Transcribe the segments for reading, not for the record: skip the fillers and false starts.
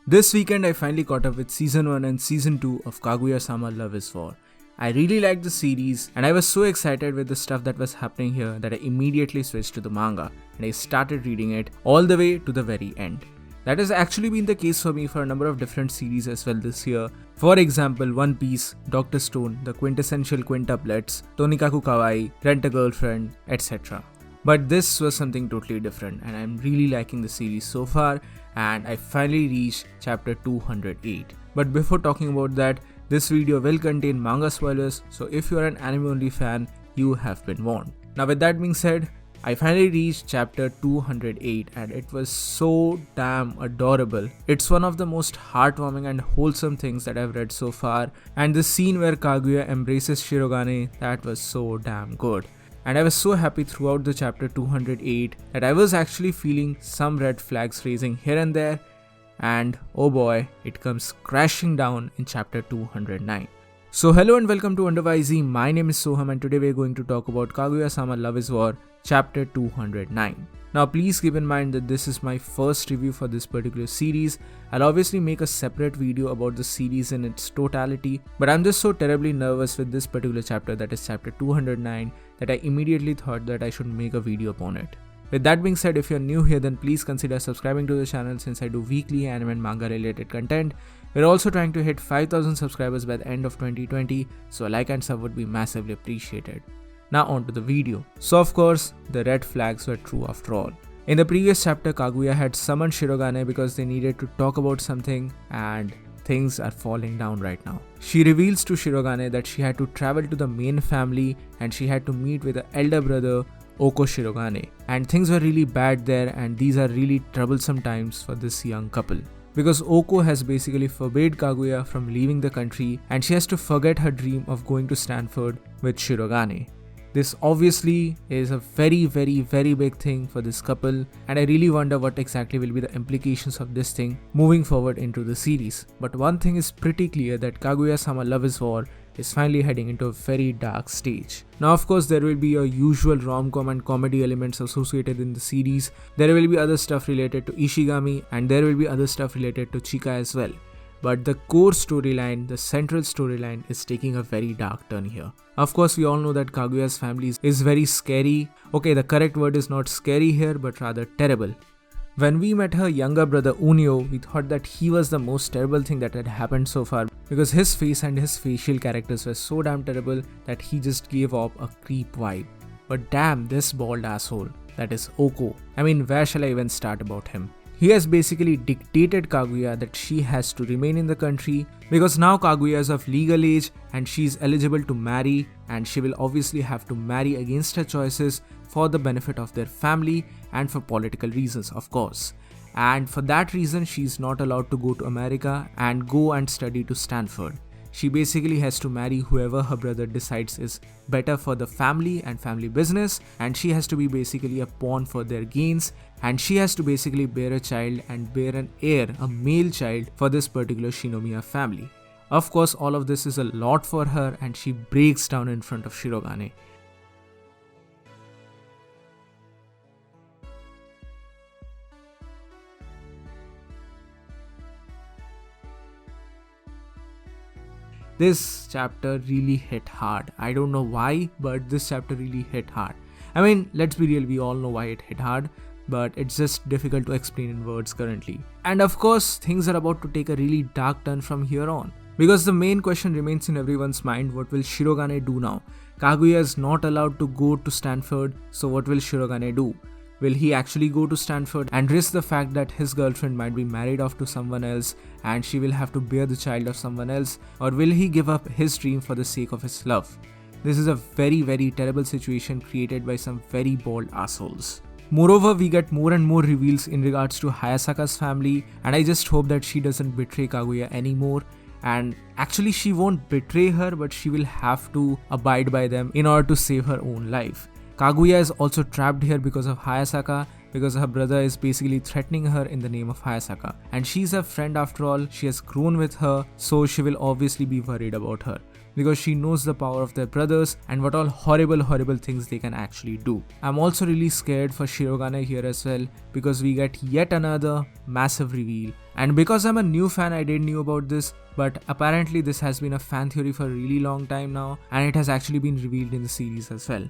This weekend I finally caught up with season 1 and season 2 of Kaguya-sama Love is War. I really liked the series and I was so excited with the stuff that was happening here that I immediately switched to the manga and I started reading it all the way to the very end. That has actually been the case for me for a number of different series as well this year. For example, One Piece, Dr. Stone, the quintessential quintuplets, Tonikaku Kawaii, Rent a Girlfriend, etc. But this was something totally different and I'm really liking the series so far, and I finally reached chapter 208. But before talking about that, this video will contain manga spoilers, so if you are an anime only fan, you have been warned. Now with that being said, I finally reached chapter 208 and it was so damn adorable. It's one of the most heartwarming and wholesome things that I've read so far, and the scene where Kaguya embraces Shirogane, that was so damn good. And I was so happy throughout the chapter 208 that I was actually feeling some red flags raising here and there, and oh boy, it comes crashing down in chapter 209. So hello and welcome to Undervisey, my name is Soham and today we are going to talk about Kaguya-sama Love is War chapter 209. Now please keep in mind that this is my first review for this particular series. I'll obviously make a separate video about the series in its totality, but I'm just so terribly nervous with this particular chapter, that is chapter 209, that I immediately thought that I should make a video upon it. With that being said, if you're new here then please consider subscribing to the channel since I do weekly anime and manga related content. We're also trying to hit 5,000 subscribers by the end of 2020, so a like and sub would be massively appreciated. Now on to the video. So of course, the red flags were true after all. In the previous chapter, Kaguya had summoned Shirogane because they needed to talk about something, and things are falling down right now. She reveals to Shirogane that she had to travel to the main family and she had to meet with the elder brother Oko Shirogane, and things were really bad there, and these are really troublesome times for this young couple. Because Oko has basically forbade Kaguya from leaving the country and she has to forget her dream of going to Stanford with Shirogane. This obviously is a very big thing for this couple, and I really wonder what exactly will be the implications of this thing moving forward into the series. But one thing is pretty clear, that Kaguya-sama Love is War is finally heading into a very dark stage. Now of course there will be your usual rom-com and comedy elements associated in the series, there will be other stuff related to Ishigami, and there will be other stuff related to Chika as well. But the core storyline, the central storyline, is taking a very dark turn here. Of course, we all know that Kaguya's family is very scary. Okay, the correct word is not scary here, but rather terrible. When we met her younger brother Unio, we thought that he was the most terrible thing that had happened so far, because his face and his facial characters were so damn terrible that he just gave off a creep vibe. But damn, this bald asshole, that is Oko. I mean, where shall I even start about him? He has basically dictated Kaguya that she has to remain in the country because now Kaguya is of legal age and she is eligible to marry, and she will obviously have to marry against her choices for the benefit of their family and for political reasons, of course. And for that reason, she is not allowed to go to America and go and study to Stanford. She basically has to marry whoever her brother decides is better for the family and family business, and she has to be basically a pawn for their gains, and she has to basically bear a child and bear an heir, a male child, for this particular Shinomiya family. Of course, all of this is a lot for her and she breaks down in front of Shirogane. This chapter really hit hard. I don't know why, but this chapter really hit hard. I mean, let's be real, we all know why it hit hard, but it's just difficult to explain in words currently. And of course, things are about to take a really dark turn from here on. Because the main question remains in everyone's mind, what will Shirogane do now? Kaguya is not allowed to go to Stanford, so what will Shirogane do? Will he actually go to Stanford and risk the fact that his girlfriend might be married off to someone else and she will have to bear the child of someone else? Or will he give up his dream for the sake of his love? This is a very terrible situation created by some very bold assholes. Moreover, we get more and more reveals in regards to Hayasaka's family, and I just hope that she doesn't betray Kaguya anymore. And actually she won't betray her, but she will have to abide by them in order to save her own life. Kaguya is also trapped here because of Hayasaka, because her brother is basically threatening her in the name of Hayasaka. And she's a friend after all, she has grown with her, so she will obviously be worried about her. because she knows the power of their brothers and what all horrible things they can actually do. I'm also really scared for Shirogane here as well, because we get yet another massive reveal. And because I'm a new fan, I didn't know about this, but apparently this has been a fan theory for a really long time now, and it has actually been revealed in the series as well.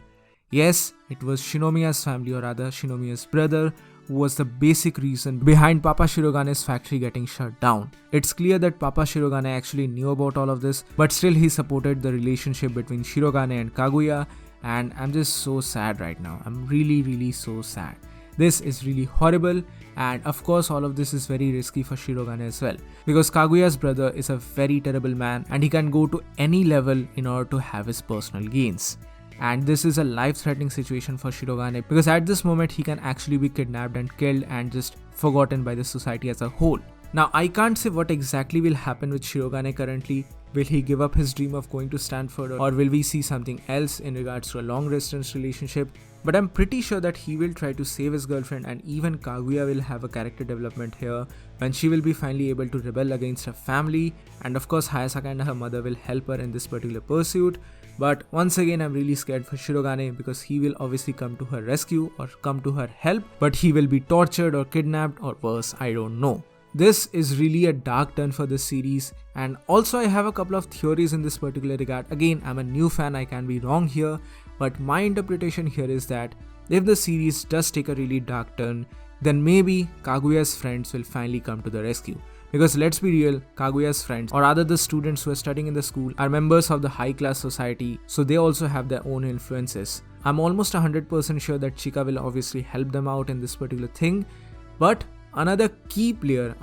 Yes, it was Shinomiya's family, or rather Shinomiya's brother, who was the basic reason behind Papa Shirogane's factory getting shut down. It's clear that Papa Shirogane actually knew about all of this, but still he supported the relationship between Shirogane and Kaguya, and I'm just so sad right now. I'm really so sad. This is really horrible, and of course all of this is very risky for Shirogane as well, because Kaguya's brother is a very terrible man and he can go to any level in order to have his personal gains. And this is a life-threatening situation for Shirogane, because at this moment he can actually be kidnapped and killed and just forgotten by the society as a whole. Now I can't say what exactly will happen with Shirogane currently. Will he give up his dream of going to Stanford, or will we see something else in regards to a long distance relationship? But I'm pretty sure that he will try to save his girlfriend, and even Kaguya will have a character development here when she will be finally able to rebel against her family, and of course Hayasaka and her mother will help her in this particular pursuit. But once again, I'm really scared for Shirogane, because he will obviously come to her rescue or come to her help, but he will be tortured or kidnapped, or worse, I don't know. This is really a dark turn for this series, and also I have a couple of theories in this particular regard. Again, I'm a new fan, I can be wrong here, but my interpretation here is that if the series does take a really dark turn, then maybe Kaguya's friends will finally come to the rescue. Because let's be real, Kaguya's friends, or rather the students who are studying in the school, are members of the high class society, so they also have their own influences. I'm almost 100% sure that Chika will obviously help them out in this particular thing, but another key player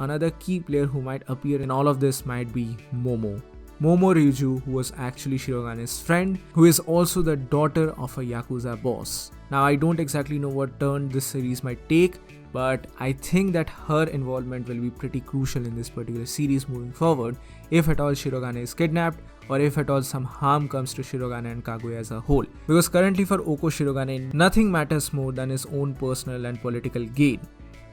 who might appear in all of this might be Momo Ryuju, who was actually Shirogane's friend, who is also the daughter of a Yakuza boss. Now I don't exactly know what turn this series might take, but I think that her involvement will be pretty crucial in this particular series moving forward, if at all Shirogane is kidnapped, or if at all some harm comes to Shirogane and Kaguya as a whole. Because currently for Oko Shirogane, nothing matters more than his own personal and political gain.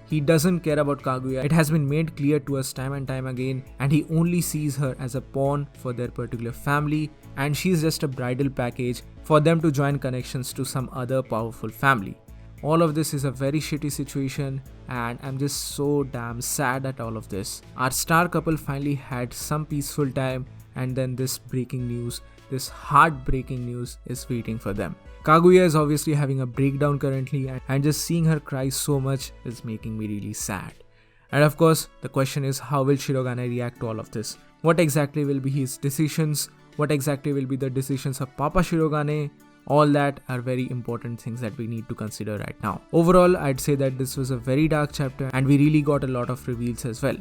He doesn't care about Kaguya. It has been made clear to us time and time again, and he only sees her as a pawn for their particular family, and she's just a bridal package for them to join connections to some other powerful family. All of this is a very shitty situation, and I'm just so damn sad at all of this. Our star couple finally had some peaceful time, and then this breaking news, this heartbreaking news is waiting for them. Kaguya is obviously having a breakdown currently, and just seeing her cry so much is making me really sad. And of course, the question is, how will Shirogane react to all of this? What exactly will be his decisions? What exactly will be the decisions of Papa Shirogane? All that are very important things that we need to consider right now. Overall, I'd say that this was a very dark chapter, and we really got a lot of reveals as well.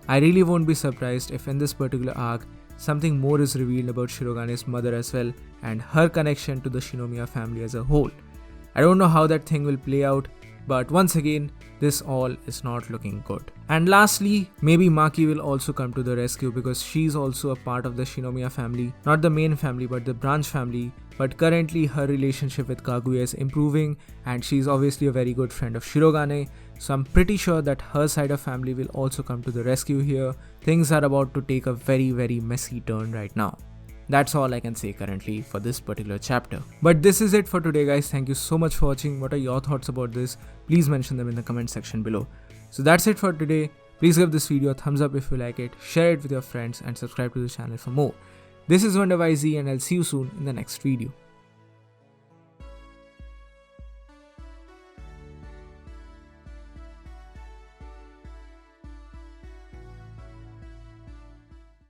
I really won't be surprised if in this particular arc, something more is revealed about Shirogane's mother as well, and her connection to the Shinomiya family as a whole. I don't know how that thing will play out, but once again, this all is not looking good. And lastly, maybe Maki will also come to the rescue, because she's also a part of the Shinomiya family, not the main family but the branch family, but currently her relationship with Kaguya is improving, and she's obviously a very good friend of Shirogane, so I'm pretty sure that her side of family will also come to the rescue here. Things are about to take a very messy turn right now. That's all I can say currently for this particular chapter. But this is it for today, guys. Thank you so much for watching. What are your thoughts about this? Please mention them in the comment section below. So that's it for today. Please give this video a thumbs up if you like it, share it with your friends, and subscribe to the channel for more. This is WonderYZ, and I'll see you soon in the next video.